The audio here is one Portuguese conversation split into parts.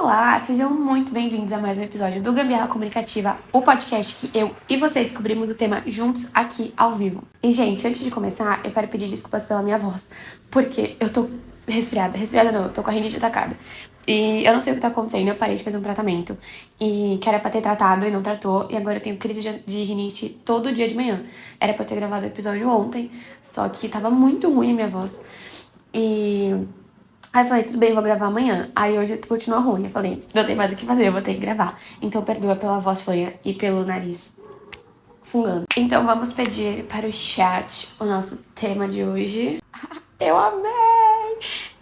Olá, sejam muito bem-vindos a mais um episódio do Gambiarra Comunicativa, o podcast que eu e você descobrimos o tema juntos aqui ao vivo. E, gente, antes de começar, eu quero pedir desculpas pela minha voz, porque eu tô resfriada não, eu tô com a rinite atacada. E eu não sei o que tá acontecendo, eu parei de fazer um tratamento, e que era pra ter tratado e não tratou, e agora eu tenho crise de rinite todo dia de manhã. Era pra eu ter gravado o episódio ontem, só que tava muito ruim a minha voz. Aí eu falei, tudo bem, vou gravar amanhã. Aí hoje continua ruim. Eu falei, não tem mais o que fazer, eu vou ter que gravar. Então perdoa pela voz fanha e pelo nariz fungando. Então vamos pedir para o chat o nosso tema de hoje. Eu amei!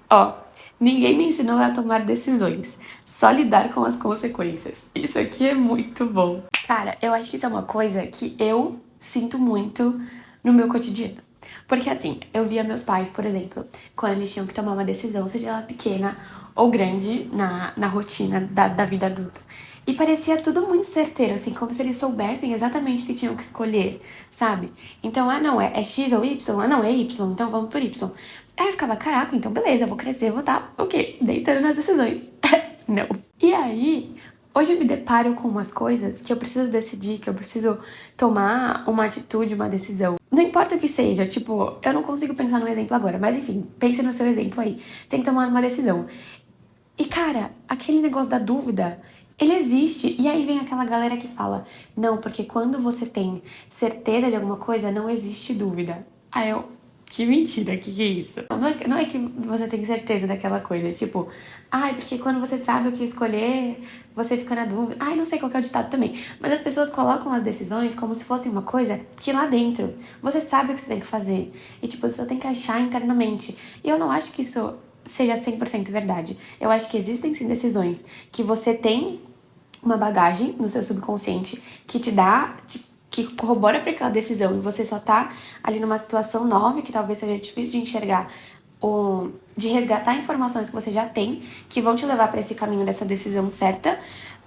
Ó, ninguém me ensinou a tomar decisões, só lidar com as consequências. Isso aqui é muito bom. Cara, eu acho que isso é uma coisa que eu sinto muito no meu cotidiano. Porque assim, eu via meus pais, por exemplo, quando eles tinham que tomar uma decisão, seja ela pequena ou grande, na rotina da vida adulta. E parecia tudo muito certeiro, assim, como se eles soubessem exatamente o que tinham que escolher, sabe? Então, não, é X ou Y? Não, é Y, então vamos por Y. Aí eu ficava, caraca, então beleza, eu vou crescer, vou estar, o quê? Deitando nas decisões. Não. E aí, hoje eu me deparo com umas coisas que eu preciso decidir, que eu preciso tomar uma atitude, uma decisão. Não importa o que seja, tipo, eu não consigo pensar num exemplo agora, mas enfim, pense no seu exemplo aí. Tem que tomar uma decisão. E cara, aquele negócio da dúvida, ele existe. E aí vem aquela galera que fala, não, porque quando você tem certeza de alguma coisa, não existe dúvida. Aí eu, que mentira, que é isso? Não é que você tem certeza daquela coisa, tipo, porque quando você sabe o que escolher, você fica na dúvida. Não sei qual que é o ditado também. Mas as pessoas colocam as decisões como se fosse uma coisa que lá dentro você sabe o que você tem que fazer. E tipo, você tem que achar internamente. E eu não acho que isso seja 100% verdade. Eu acho que existem sim decisões que você tem uma bagagem no seu subconsciente que te dá, que corrobora para aquela decisão e você só tá ali numa situação nova que talvez seja difícil de enxergar ou de resgatar informações que você já tem que vão te levar para esse caminho dessa decisão certa.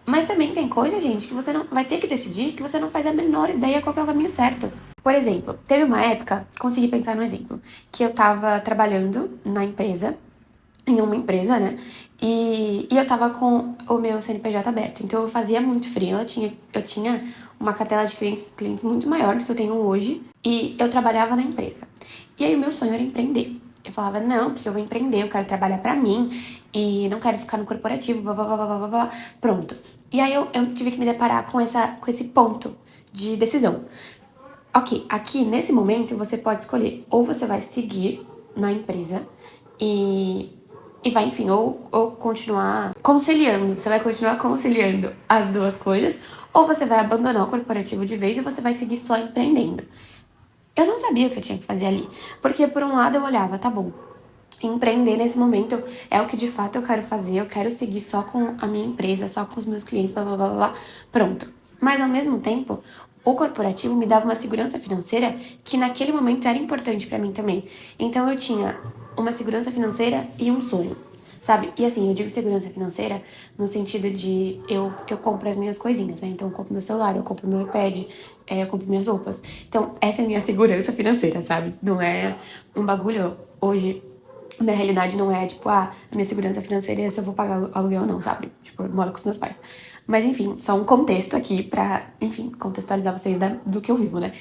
Mas também tem coisa, gente, que você não vai ter que decidir que você não faz a menor ideia qual que é o caminho certo. Por exemplo, teve uma época, consegui pensar no exemplo, que eu tava trabalhando na empresa, em uma empresa, né? E eu tava com o meu CNPJ aberto. Então eu fazia muito freela, eu tinha uma cartela de clientes muito maior do que eu tenho hoje. E eu trabalhava na empresa. E aí o meu sonho era empreender. Eu falava, não, porque eu vou empreender, eu quero trabalhar pra mim. E não quero ficar no corporativo, blá, blá, blá, blá, blá, blá. Pronto. E aí eu tive que me deparar com esse ponto de decisão. Ok, aqui nesse momento você pode escolher. Ou você vai seguir na empresa e vai, enfim, ou continuar conciliando. Você vai continuar conciliando as duas coisas, ou você vai abandonar o corporativo de vez e você vai seguir só empreendendo. Eu não sabia o que eu tinha que fazer ali, porque por um lado eu olhava, tá bom, empreender nesse momento é o que de fato eu quero fazer, eu quero seguir só com a minha empresa, só com os meus clientes, blá blá blá blá, pronto. Mas ao mesmo tempo, o corporativo me dava uma segurança financeira que naquele momento era importante pra mim também. Então eu tinha uma segurança financeira e um sonho, sabe? E assim, eu digo segurança financeira no sentido de eu compro as minhas coisinhas, né? Então eu compro meu celular, eu compro meu iPad, eu compro minhas roupas. Então essa é a minha segurança financeira, sabe? Não é um bagulho hoje. A minha realidade não é, tipo, a minha segurança financeira é se eu vou pagar aluguel ou não, sabe? Tipo, eu moro com os meus pais. Mas, enfim, só um contexto aqui pra, enfim, contextualizar vocês do que eu vivo, né?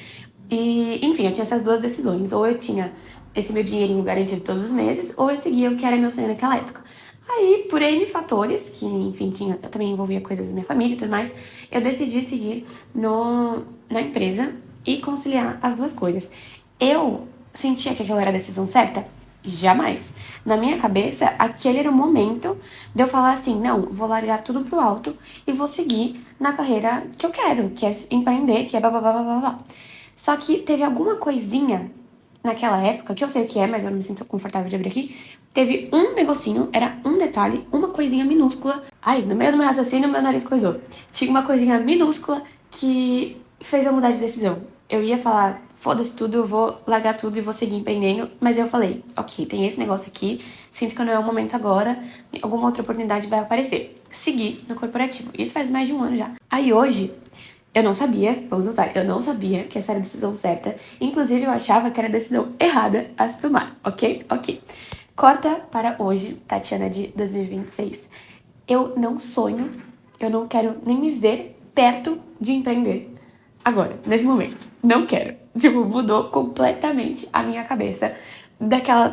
E, enfim, eu tinha essas duas decisões. Ou eu tinha esse meu dinheirinho garantido todos os meses, ou eu seguia o que era meu sonho naquela época. Aí, por N fatores, que, enfim, eu também envolvia coisas da minha família e tudo mais, eu decidi seguir na empresa e conciliar as duas coisas. Eu sentia que aquela era a decisão certa? Jamais. Na minha cabeça, aquele era o momento de eu falar assim, não, vou largar tudo pro alto e vou seguir na carreira que eu quero, que é empreender, que é blá blá blá blá blá. Só que teve alguma coisinha naquela época, que eu sei o que é, mas eu não me sinto confortável de abrir aqui, teve um negocinho, era um detalhe, uma coisinha minúscula. No meio do meu raciocínio, meu nariz coisou. Tinha uma coisinha minúscula que fez eu mudar de decisão. Eu ia falar, foda-se tudo, eu vou largar tudo e vou seguir empreendendo. Mas eu falei, ok, tem esse negócio aqui, sinto que não é o momento agora, alguma outra oportunidade vai aparecer. Segui no corporativo. Isso faz mais de um ano já. Aí hoje, eu não sabia, vamos voltar, eu não sabia que essa era a decisão certa. Inclusive, eu achava que era a decisão errada a se tomar, ok? Ok. Corta para hoje, Tatiana de 2026. eu não sonho, eu não quero nem me ver perto de empreender agora, nesse momento. Não quero. Tipo, mudou completamente a minha cabeça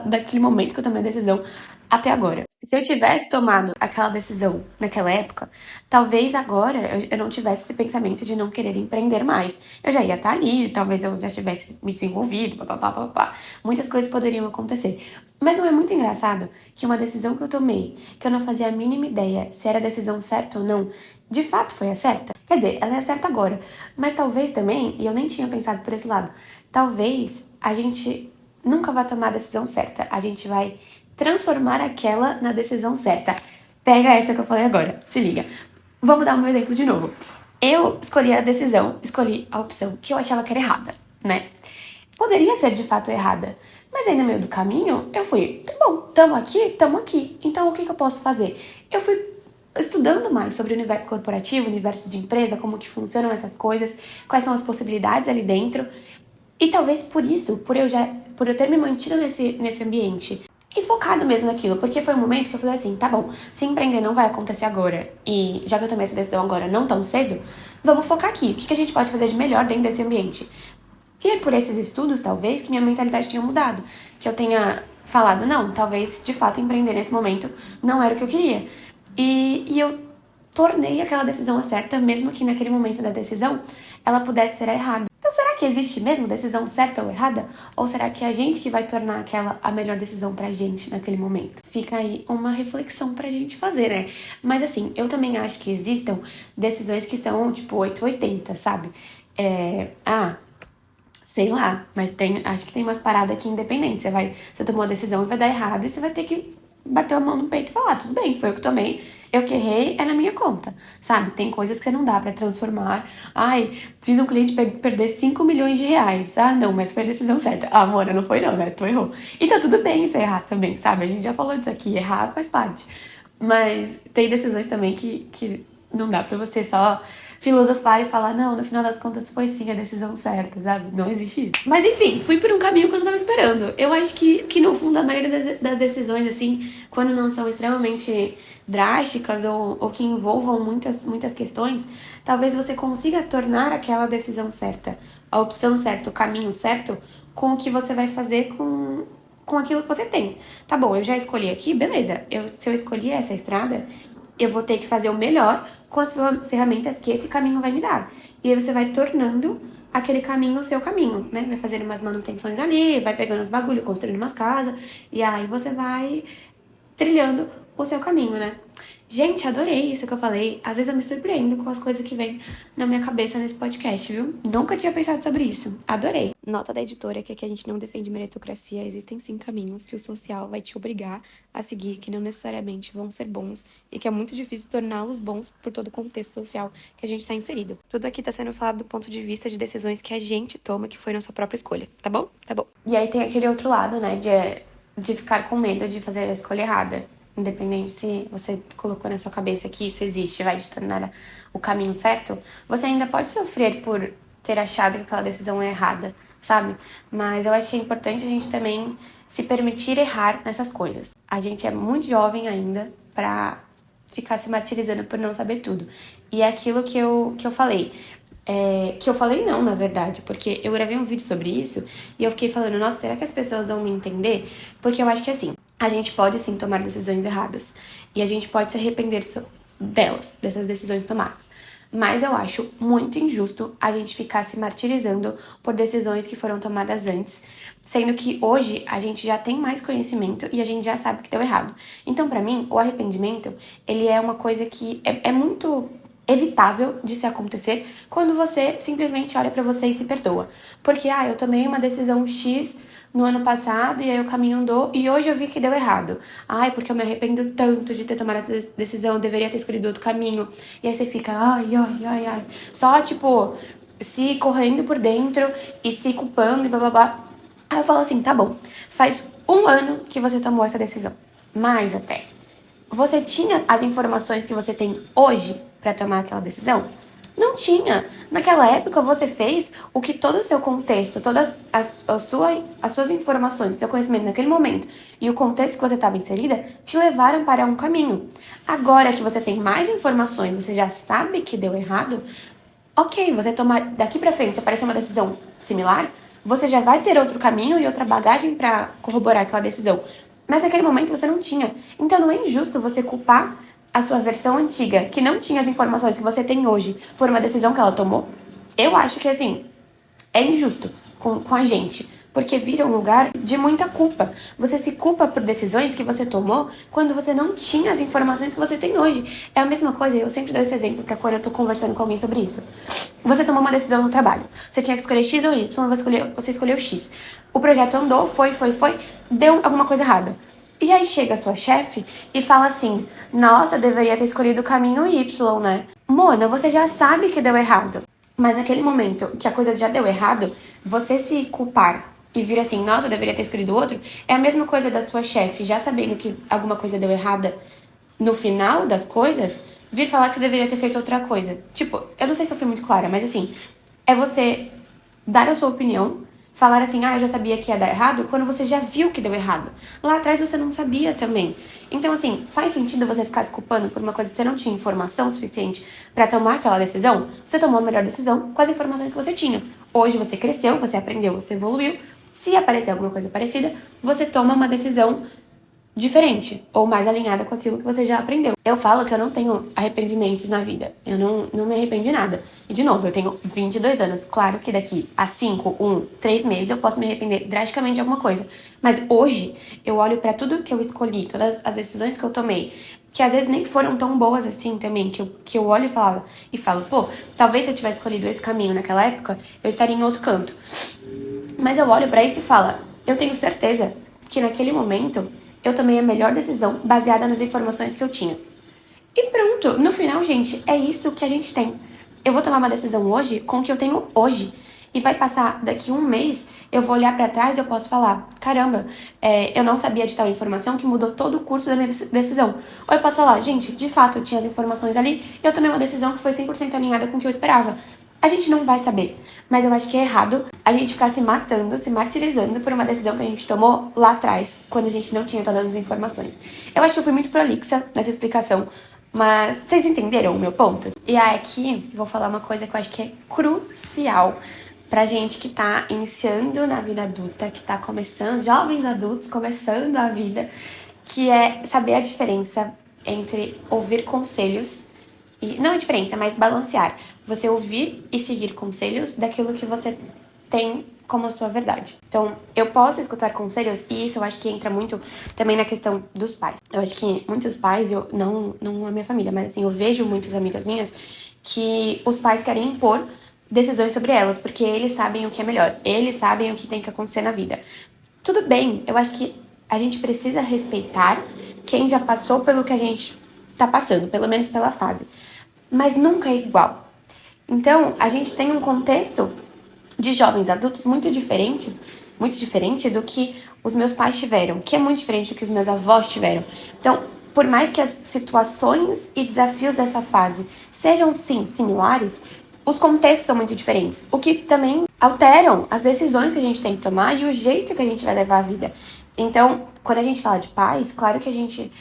daquele momento que eu tomei a decisão até agora. Se eu tivesse tomado aquela decisão naquela época, talvez agora eu não tivesse esse pensamento de não querer empreender mais. Eu já ia estar ali, talvez eu já tivesse me desenvolvido, papapá, papapá. Muitas coisas poderiam acontecer. Mas não é muito engraçado que uma decisão que eu tomei, que eu não fazia a mínima ideia se era a decisão certa ou não, de fato foi a certa? Quer dizer, ela é a certa agora. Mas talvez também, e eu nem tinha pensado por esse lado, talvez a gente nunca vai tomar a decisão certa. A gente vai transformar aquela na decisão certa. Pega essa que eu falei agora, se liga. Vamos dar um exemplo de novo. Eu escolhi a decisão, escolhi a opção que eu achava que era errada, né? Poderia ser de fato errada, mas aí no meio do caminho eu fui, tá bom, tamo aqui, então o que eu posso fazer? Eu fui estudando mais sobre o universo corporativo, o universo de empresa, como que funcionam essas coisas, quais são as possibilidades ali dentro. E talvez por isso, por eu ter me mantido nesse ambiente e focado mesmo naquilo, porque foi um momento que eu falei assim, tá bom, se empreender não vai acontecer agora, e já que eu tomei essa decisão agora não tão cedo, vamos focar aqui, o que a gente pode fazer de melhor dentro desse ambiente? E é por esses estudos, talvez, que minha mentalidade tenha mudado, que eu tenha falado, não, talvez, de fato, empreender nesse momento não era o que eu queria. E eu tornei aquela decisão certa, mesmo que naquele momento da decisão ela pudesse ser errada. Então, será que existe mesmo decisão certa ou errada? Ou será que é a gente que vai tornar aquela a melhor decisão pra gente naquele momento? Fica aí uma reflexão pra gente fazer, né? Mas assim, eu também acho que existam decisões que são tipo 880, sabe? Sei lá, mas acho que tem umas paradas aqui independentes. Você tomou a decisão e vai dar errado, e você vai ter que bater a mão no peito e falar, tudo bem, foi eu que tomei, eu que errei, é na minha conta, sabe? Tem coisas que você não dá pra transformar. Ai, fiz um cliente perder 5 milhões de reais. Ah, não, mas foi a decisão certa. Ah, amor, não foi não, né? Tu errou. E tá tudo bem você errar também, sabe? A gente já falou disso aqui, errar faz parte. Mas tem decisões também que não dá pra você só filosofar e falar, não, no final das contas foi sim a decisão certa, sabe? Não existe isso. Mas enfim, fui por um caminho que eu não tava esperando. Eu acho que no fundo a maioria das decisões, assim, quando não são extremamente drásticas ou que envolvam muitas questões, talvez você consiga tornar aquela decisão certa, a opção certa, o caminho certo, com o que você vai fazer com aquilo que você tem. Tá bom, eu já escolhi aqui, beleza. Se eu escolhi essa estrada, eu vou ter que fazer o melhor com as ferramentas que esse caminho vai me dar. E aí você vai tornando aquele caminho o seu caminho, né? Vai fazendo umas manutenções ali, vai pegando os bagulhos, construindo umas casas, e aí você vai trilhando o seu caminho, né? Gente, adorei isso que eu falei. Às vezes eu me surpreendo com as coisas que vêm na minha cabeça nesse podcast, viu? Nunca tinha pensado sobre isso. Adorei. Nota da editora que aqui a gente não defende meritocracia. Existem sim caminhos que o social vai te obrigar a seguir, que não necessariamente vão ser bons e que é muito difícil torná-los bons por todo o contexto social que a gente tá inserido. Tudo aqui tá sendo falado do ponto de vista de decisões que a gente toma, que foi nossa própria escolha. Tá bom? Tá bom. E aí tem aquele outro lado, né, de ficar com medo de fazer a escolha errada. Independente se você colocou na sua cabeça que isso existe, vai te tornar o caminho certo, você ainda pode sofrer por ter achado que aquela decisão é errada, sabe? Mas eu acho que é importante a gente também se permitir errar nessas coisas. A gente é muito jovem ainda pra ficar se martirizando por não saber tudo. E é aquilo que eu falei. Que eu falei não, na verdade, porque eu gravei um vídeo sobre isso e eu fiquei falando, nossa, será que as pessoas vão me entender? Porque eu acho que assim, a gente pode sim tomar decisões erradas e a gente pode se arrepender dessas decisões tomadas. Mas eu acho muito injusto a gente ficar se martirizando por decisões que foram tomadas antes, sendo que hoje a gente já tem mais conhecimento e a gente já sabe que deu errado. Então, pra mim, o arrependimento, ele é uma coisa que é muito evitável de se acontecer quando você simplesmente olha pra você e se perdoa. Porque, eu tomei uma decisão X no ano passado e aí o caminho andou e hoje eu vi que deu errado. Porque eu me arrependo tanto de ter tomado essa decisão, eu deveria ter escolhido outro caminho. E aí você fica, ai. Só, tipo, se correndo por dentro e se culpando e blá blá blá. Aí eu falo assim, tá bom, faz 1 ano que você tomou essa decisão. Mais até. Você tinha as informações que você tem hoje pra tomar aquela decisão? Não tinha. Naquela época você fez o que todo o seu contexto, todas as suas informações, o seu conhecimento naquele momento e o contexto que você estava inserida te levaram para um caminho. Agora que você tem mais informações, você já sabe que deu errado, ok, você tomar daqui pra frente, se aparecer uma decisão similar, você já vai ter outro caminho e outra bagagem pra corroborar aquela decisão. Mas naquele momento você não tinha. Então não é injusto você culpar a sua versão antiga, que não tinha as informações que você tem hoje, por uma decisão que ela tomou. Eu acho que, assim, é injusto com a gente, porque vira um lugar de muita culpa. Você se culpa por decisões que você tomou quando você não tinha as informações que você tem hoje. É a mesma coisa, eu sempre dou esse exemplo pra quando eu tô conversando com alguém sobre isso. Você tomou uma decisão no trabalho. Você tinha que escolher X ou Y, você escolheu X. O projeto andou, foi, deu alguma coisa errada. E aí chega a sua chefe e fala assim, nossa, deveria ter escolhido o caminho Y, né? Mona, você já sabe que deu errado. Mas naquele momento que a coisa já deu errado, você se culpar e vir assim, nossa, deveria ter escolhido outro, é a mesma coisa da sua chefe, já sabendo que alguma coisa deu errada no final das coisas, vir falar que você deveria ter feito outra coisa. Tipo, eu não sei se eu fui muito clara, mas assim, é você dar a sua opinião, falar assim, eu já sabia que ia dar errado, quando você já viu que deu errado. Lá atrás você não sabia também. Então, assim, faz sentido você ficar se culpando por uma coisa que você não tinha informação suficiente pra tomar aquela decisão? Você tomou a melhor decisão com as informações que você tinha. Hoje você cresceu, você aprendeu, você evoluiu. Se aparecer alguma coisa parecida, você toma uma decisão diferente ou mais alinhada com aquilo que você já aprendeu. Eu falo que eu não tenho arrependimentos na vida. Eu não me arrependo de nada. E, de novo, eu tenho 22 anos. Claro que daqui a 3 meses eu posso me arrepender drasticamente de alguma coisa. Mas hoje, eu olho pra tudo que eu escolhi, todas as decisões que eu tomei, que às vezes nem foram tão boas assim também, que eu olho e falo, pô, talvez se eu tivesse escolhido esse caminho naquela época, eu estaria em outro canto. Mas eu olho pra isso e falo, eu tenho certeza que naquele momento eu tomei a melhor decisão baseada nas informações que eu tinha. E pronto, no final, gente, é isso que a gente tem. Eu vou tomar uma decisão hoje com o que eu tenho hoje. E vai passar daqui um mês, eu vou olhar pra trás e eu posso falar, caramba, eu não sabia de tal informação que mudou todo o curso da minha decisão. Ou eu posso falar, gente, de fato, eu tinha as informações ali e eu tomei uma decisão que foi 100% alinhada com o que eu esperava. A gente não vai saber, mas eu acho que é errado a gente ficar se matando, se martirizando por uma decisão que a gente tomou lá atrás, quando a gente não tinha todas as informações. Eu acho que eu fui muito prolixa nessa explicação, mas vocês entenderam o meu ponto? E aí aqui vou falar uma coisa que eu acho que é crucial pra gente que tá iniciando na vida adulta, que tá começando, jovens adultos começando a vida, que é saber a diferença entre ouvir conselhos e não a diferença, mas balancear. Você ouvir e seguir conselhos daquilo que você tem como a sua verdade. Então, eu posso escutar conselhos, e isso eu acho que entra muito também na questão dos pais. Eu acho que muitos pais, não a minha família, mas assim, eu vejo muitas amigas minhas que os pais querem impor decisões sobre elas, porque eles sabem o que é melhor, eles sabem o que tem que acontecer na vida. Tudo bem, eu acho que a gente precisa respeitar quem já passou pelo que a gente tá passando, pelo menos pela fase. Mas nunca é igual. Então, a gente tem um contexto de jovens adultos muito diferente do que os meus pais tiveram, que é muito diferente do que os meus avós tiveram. Então, por mais que as situações e desafios dessa fase sejam, sim, similares, os contextos são muito diferentes, o que também alteram as decisões que a gente tem que tomar e o jeito que a gente vai levar a vida. Então, quando a gente fala de pais, claro que a gente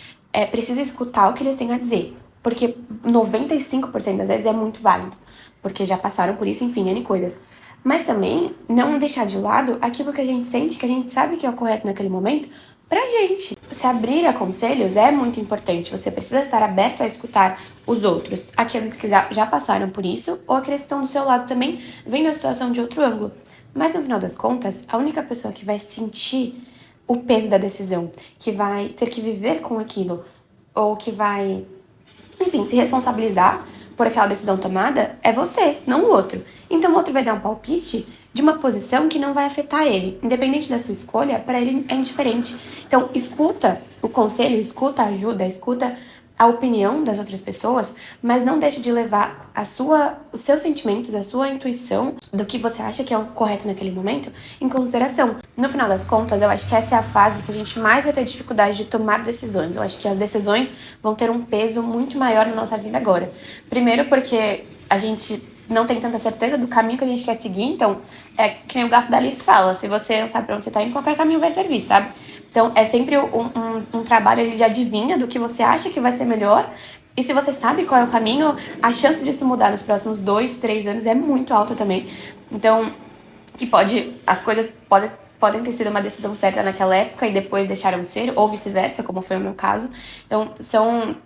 precisa escutar o que eles têm a dizer, porque 95% das vezes é muito válido, porque já passaram por isso, enfim, N coisas. Mas também não deixar de lado aquilo que a gente sente, que a gente sabe que é o correto naquele momento, pra gente. Se abrir a conselhos é muito importante, você precisa estar aberto a escutar os outros, aqueles que já passaram por isso, ou aqueles que estão do seu lado também, vendo a situação de outro ângulo. Mas no final das contas, a única pessoa que vai sentir o peso da decisão, que vai ter que viver com aquilo, ou que vai, enfim, se responsabilizar por aquela decisão tomada, é você, não o outro. Então o outro vai dar um palpite de uma posição que não vai afetar ele. Independente da sua escolha, para ele é indiferente. Então escuta o conselho, escuta a ajuda, escuta a opinião das outras pessoas, mas não deixe de levar os seus sentimentos, a sua intuição do que você acha que é o correto naquele momento em consideração. No final das contas, eu acho que essa é a fase que a gente mais vai ter dificuldade de tomar decisões. Eu acho que as decisões vão ter um peso muito maior na nossa vida agora. Primeiro porque a gente não tem tanta certeza do caminho que a gente quer seguir, então é que nem o gato da Alice fala, se você não sabe pra onde você tá indo, qualquer caminho vai servir, sabe? Então é sempre um trabalho de adivinha do que você acha que vai ser melhor, e se você sabe qual é o caminho, a chance disso mudar nos próximos 2, 3 anos é muito alta também. Então, as coisas podem ter sido uma decisão certa naquela época e depois deixaram de ser, ou vice-versa, como foi o meu caso. Então,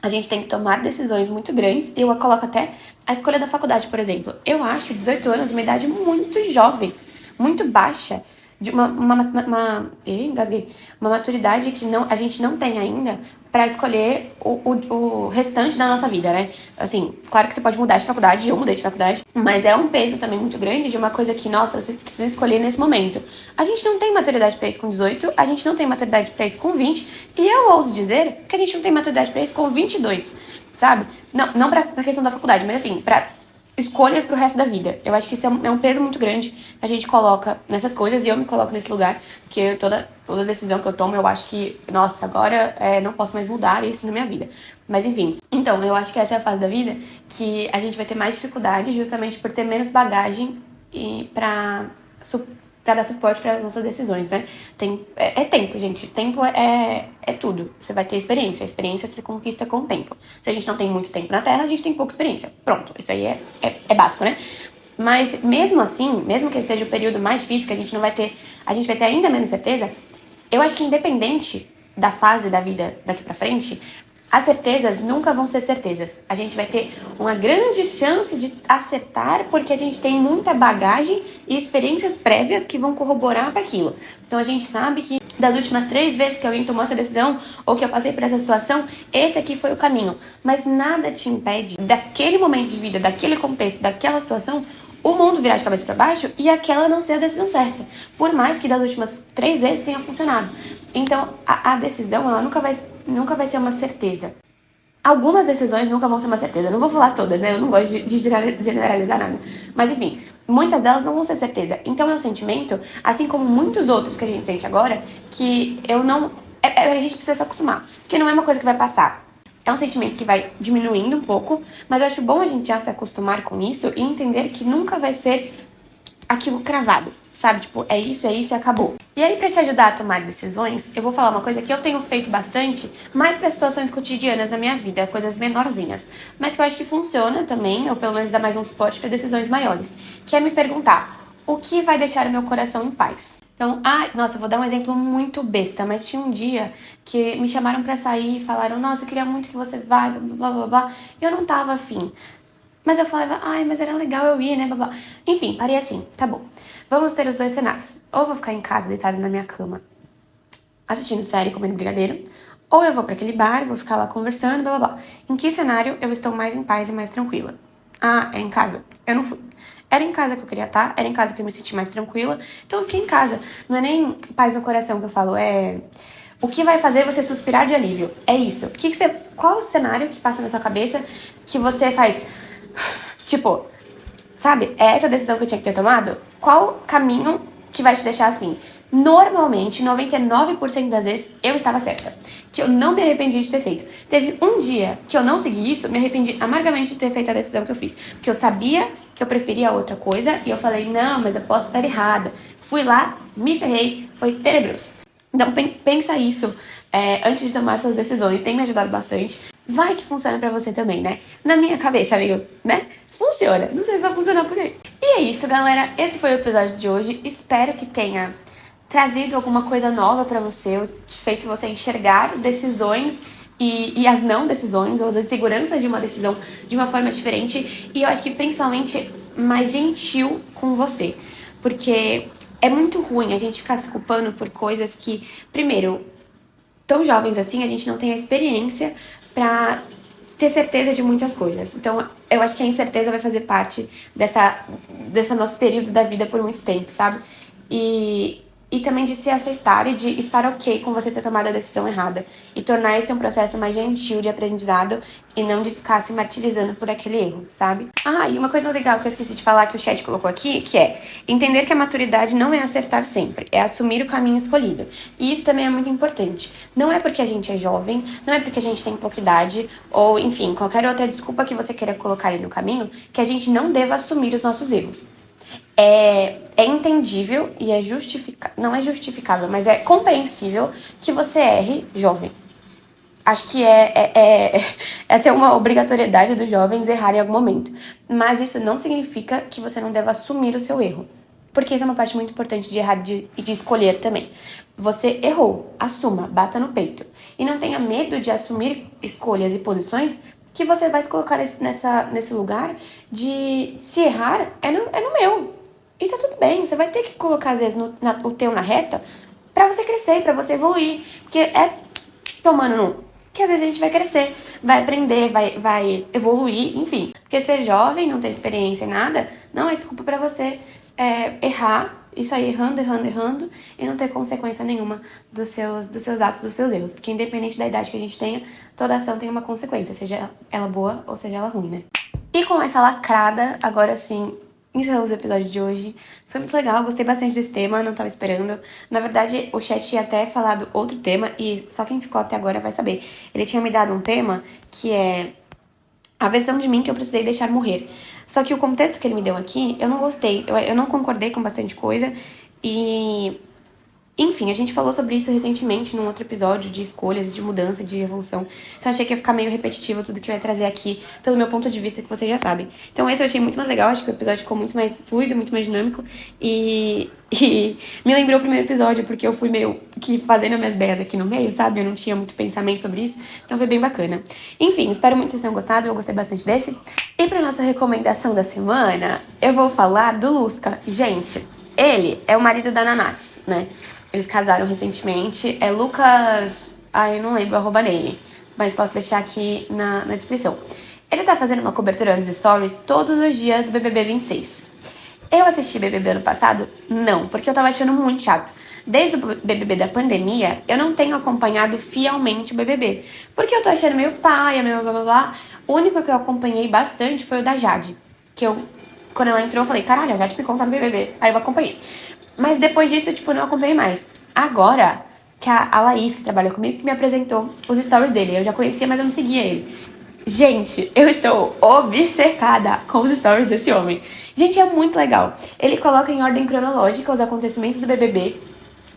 a gente tem que tomar decisões muito grandes. Eu coloco até a escolha da faculdade, por exemplo. Eu acho 18 anos uma idade muito jovem, muito baixa, de engasguei. Uma maturidade que a gente não tem ainda pra escolher o restante da nossa vida, né? Assim, claro que você pode mudar de faculdade, eu mudei de faculdade, mas é um peso também muito grande de uma coisa que, nossa, você precisa escolher nesse momento. A gente não tem maturidade pra isso com 18, a gente não tem maturidade pra isso com 20, e eu ouso dizer que a gente não tem maturidade pra isso com 22, sabe? Não na questão da faculdade, mas assim, pra escolhas pro resto da vida. Eu acho que isso é um peso muito grande que a gente coloca nessas coisas, e eu me coloco nesse lugar, porque toda decisão que eu tomo, eu acho que, nossa, agora não posso mais mudar isso na minha vida. Mas enfim, então, eu acho que essa é a fase da vida que a gente vai ter mais dificuldade justamente por ter menos bagagem e pra dar suporte para as nossas decisões, né? É tempo, gente. Tempo é tudo. Você vai ter experiência. A experiência se conquista com o tempo. Se a gente não tem muito tempo na Terra, a gente tem pouca experiência. Pronto. Isso aí é básico, né? Mas mesmo assim, mesmo que esse seja o período mais difícil, que a gente vai ter ainda menos certeza, eu acho que independente da fase da vida daqui pra frente, as certezas nunca vão ser certezas. A gente vai ter uma grande chance de acertar porque a gente tem muita bagagem e experiências prévias que vão corroborar para aquilo. Então a gente sabe que das últimas 3 vezes que alguém tomou essa decisão ou que eu passei por essa situação, esse aqui foi o caminho. Mas nada te impede daquele momento de vida, daquele contexto, daquela situação, o mundo virar de cabeça para baixo e aquela não ser a decisão certa. Por mais que das últimas 3 vezes tenha funcionado. Então a decisão, ela nunca vai ser uma certeza. Algumas decisões nunca vão ser uma certeza. Eu não vou falar todas, né? Eu não gosto de generalizar nada. Mas enfim, muitas delas não vão ser certeza. Então é um sentimento, assim como muitos outros que a gente sente agora, que a gente precisa se acostumar. Porque não é uma coisa que vai passar. É um sentimento que vai diminuindo um pouco, mas eu acho bom a gente já se acostumar com isso e entender que nunca vai ser aquilo cravado, sabe? Tipo, é isso e acabou. E aí, pra te ajudar a tomar decisões, eu vou falar uma coisa que eu tenho feito bastante, mais pra situações cotidianas na minha vida, coisas menorzinhas, mas que eu acho que funciona também, ou pelo menos dá mais um suporte pra decisões maiores, que é me perguntar, o que vai deixar o meu coração em paz? Então, nossa, eu vou dar um exemplo muito besta, mas tinha um dia que me chamaram pra sair e falaram, nossa, eu queria muito que você vá, blá, blá, blá, blá, e eu não tava afim. Mas eu falava, mas era legal eu ir, né, blá, blá. Enfim, parei assim, tá bom. Vamos ter os 2 cenários. Ou vou ficar em casa, deitada na minha cama, assistindo série, comendo brigadeiro, ou eu vou pra aquele bar, vou ficar lá conversando, blá, blá, blá. Em que cenário eu estou mais em paz e mais tranquila? É em casa. Eu não fui. Era em casa que eu queria estar, era em casa que eu me senti mais tranquila, então eu fiquei em casa. Não é nem paz no coração que eu falo, o que vai fazer você suspirar de alívio. É isso. Qual o cenário que passa na sua cabeça que você faz... Tipo, sabe? É essa decisão que eu tinha que ter tomado? Qual caminho que vai te deixar assim? Normalmente, 99% das vezes, eu estava certa. Que eu não me arrependi de ter feito. Teve um dia que eu não segui isso, me arrependi amargamente de ter feito a decisão que eu fiz. Porque eu sabia que eu preferia outra coisa e eu falei, não, mas eu posso estar errada. Fui lá, me ferrei, foi tenebroso. Então, pensa isso antes de tomar suas decisões. Tem me ajudado bastante. Vai que funciona pra você também, né? Na minha cabeça, amigo, né? Funciona. Não sei se vai funcionar por aí. E é isso, galera. Esse foi o episódio de hoje. Espero que tenha trazido alguma coisa nova pra você, feito você enxergar decisões e as não decisões, ou as inseguranças de uma decisão de uma forma diferente. E eu acho que principalmente mais gentil com você. Porque é muito ruim a gente ficar se culpando por coisas que, primeiro, tão jovens assim, a gente não tem a experiência pra ter certeza de muitas coisas. Então, eu acho que a incerteza vai fazer parte dessa nosso período da vida por muito tempo, sabe? E e também de se aceitar e de estar ok com você ter tomado a decisão errada. E tornar esse um processo mais gentil de aprendizado e não de ficar se martirizando por aquele erro, sabe? Ah, e uma coisa legal que eu esqueci de falar que o chat colocou aqui, que é entender que a maturidade não é acertar sempre, é assumir o caminho escolhido. E isso também é muito importante. Não é porque a gente é jovem, não é porque a gente tem pouca idade, ou enfim, qualquer outra desculpa que você queira colocar ali no caminho, que a gente não deva assumir os nossos erros. É entendível e é justificável, não é justificável, mas é compreensível que você erre jovem. Acho que é até uma obrigatoriedade dos jovens errar em algum momento. Mas isso não significa que você não deva assumir o seu erro. Porque isso é uma parte muito importante de errar e de escolher também. Você errou, assuma, bata no peito. E não tenha medo de assumir escolhas e posições que você vai se colocar nesse lugar de se errar é no meu. E tá tudo bem, você vai ter que colocar às vezes o teu na reta pra você crescer, pra você evoluir. Porque é tomando no que às vezes a gente vai crescer, vai aprender, vai evoluir, enfim. Porque ser jovem, não ter experiência em nada, não é desculpa pra você errar e sair errando e não ter consequência nenhuma dos seus atos, dos seus erros. Porque independente da idade que a gente tenha, toda ação tem uma consequência, seja ela boa ou seja ela ruim, né? E com essa lacrada, agora sim, encerramos o episódio de hoje. Foi muito legal, gostei bastante desse tema, não tava esperando. Na verdade, o chat tinha até falado outro tema e só quem ficou até agora vai saber. Ele tinha me dado um tema que é a versão de mim que eu precisei deixar morrer. Só que o contexto que ele me deu aqui, eu não gostei. Eu não concordei com bastante coisa e... Enfim, a gente falou sobre isso recentemente num outro episódio de escolhas, de mudança, de evolução. Então achei que ia ficar meio repetitivo tudo que eu ia trazer aqui, pelo meu ponto de vista, que vocês já sabem. Então esse eu achei muito mais legal, acho que o episódio ficou muito mais fluido, muito mais dinâmico. E me lembrou o primeiro episódio, porque eu fui meio que fazendo minhas ideias aqui no meio, sabe? Eu não tinha muito pensamento sobre isso, então foi bem bacana. Enfim, espero muito que vocês tenham gostado, eu gostei bastante desse. E pra nossa recomendação da semana, eu vou falar do Lusca. Gente, ele é o marido da Nanatsu, né? Eles casaram recentemente. É Lucas... eu não lembro o arroba dele, mas posso deixar aqui na descrição. Ele tá fazendo uma cobertura nos stories todos os dias do BBB 26. Eu assisti BBB ano passado? Não, porque eu tava achando muito chato. Desde o BBB da pandemia, eu não tenho acompanhado fielmente o BBB. Porque eu tô achando meio paia, meio blá blá blá. O único que eu acompanhei bastante foi o da Jade. Que eu, quando ela entrou, eu falei, caralho, a Jade me conta no BBB. Aí eu acompanhei. Mas depois disso, eu, não acompanhei mais. Agora, que a Laís, que trabalhou comigo, que me apresentou os stories dele. Eu já conhecia, mas eu não seguia ele. Gente, eu estou obcecada com os stories desse homem. Gente, é muito legal. Ele coloca em ordem cronológica os acontecimentos do BBB,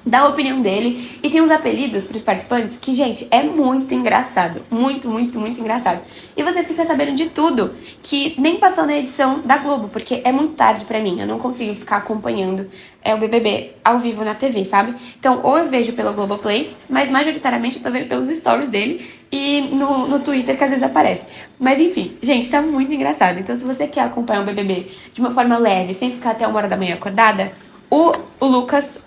dá a opinião dele e tem uns apelidos pros participantes que, gente, é muito engraçado. Muito, muito, muito engraçado. E você fica sabendo de tudo que nem passou na edição da Globo, porque é muito tarde pra mim. Eu não consigo ficar acompanhando o BBB ao vivo na TV, sabe? Então, ou eu vejo pelo Globoplay, mas majoritariamente eu tô vendo pelos stories dele e no Twitter, que às vezes aparece. Mas enfim, gente, tá muito engraçado. Então, se você quer acompanhar o BBB de uma forma leve, sem ficar até 1h da manhã acordada, o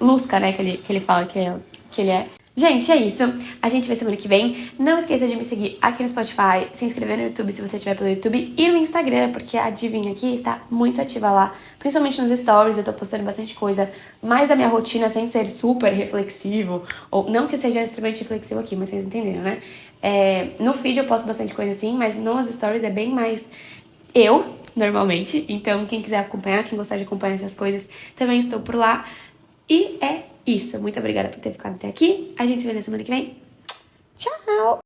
Lusca, né, que ele fala que ele é. Gente, é isso. A gente vê semana que vem. Não esqueça de me seguir aqui no Spotify, se inscrever no YouTube se você estiver pelo YouTube e no Instagram, porque a Adivinha aqui está muito ativa lá, principalmente nos stories. Eu tô postando bastante coisa, mais da minha rotina, sem ser super reflexivo, ou não que eu seja extremamente reflexivo aqui, mas vocês entenderam, né? No feed eu posto bastante coisa assim, mas nos stories é bem mais eu, normalmente. Então, quem quiser acompanhar, quem gostar de acompanhar essas coisas, também estou por lá. E é isso. Muito obrigada por ter ficado até aqui. A gente se vê na semana que vem. Tchau!